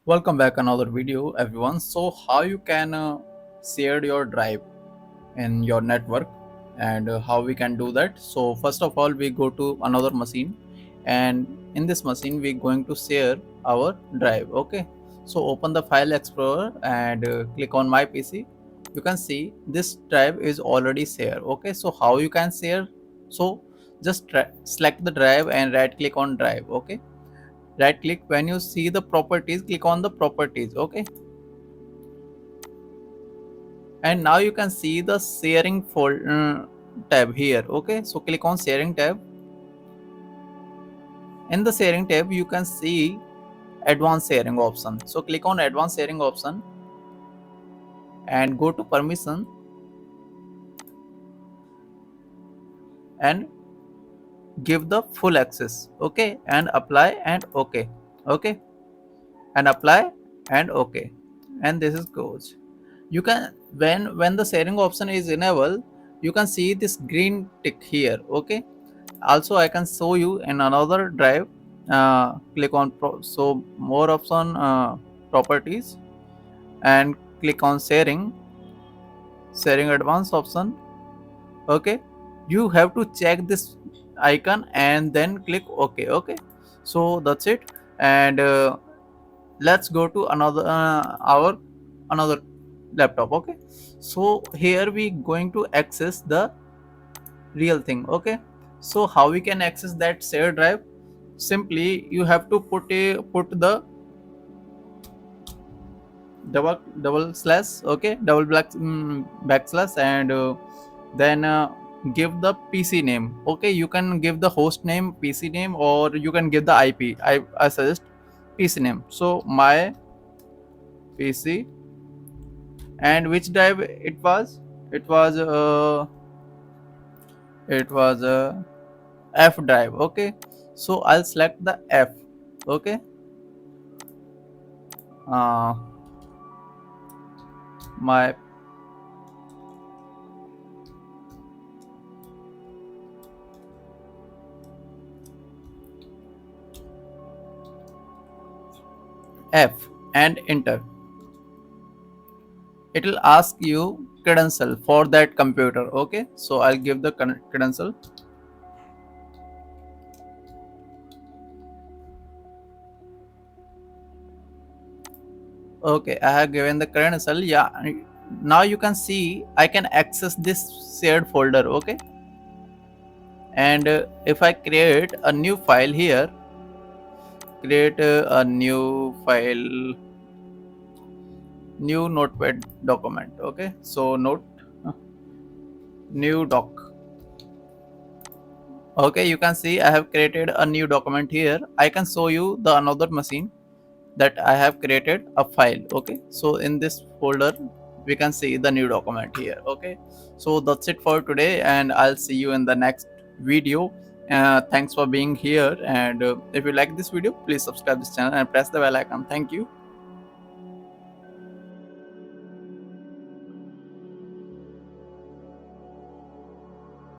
Welcome back another video everyone. So how you can share your drive in your network and how we can do that. So first of all we go to another machine, and in this machine we going to share our drive. Okay, so open the file explorer and click on my PC. You can see this drive is already shared. Okay, so how you can share? So just select the drive and right click on drive. Okay, right click. When you see the properties, click on the properties. Okay, and now you can see the sharing folder tab here. Okay, so click on sharing tab. In the sharing tab you can see advanced sharing option, so click on advanced sharing option and go to permission and give the full access. Okay, and apply and okay. Okay, and apply and okay, and this is goes. You can, when the sharing option is enabled, you can see this green tick here. Okay, also I can show you in another drive. Click on so more option, properties, and click on sharing advanced option. Okay, you have to check this icon and then click ok. Okay, so that's it. And let's go to another our another laptop. Okay, so here we going to access the real thing. Okay, so how we can access that shared drive? Simply you have to put the double slash. Okay, double backslash, and then give the PC name. Okay, you can give the host name PC name, or you can give the IP. I suggest PC name. So my PC, and which drive it was? It was F drive. Okay, so I'll select the F. Okay, uh, my F and enter. It will ask you credential for that computer. Okay, so I'll give the credential. Okay, I have given the credential. Yeah, now you can see I can access this shared folder. Okay, and if I create a new file here, create a new file, new notepad document. Okay, so note, uh, new doc. Okay, you can see I have created a new document here. I can show you the another machine that I have created a file. Okay, so in this folder we can see the new document here. Okay, so that's it for today, and I'll see you in the next video. Thanks for being here, and if you like this video, please subscribe this channel and press the bell icon. Thank you.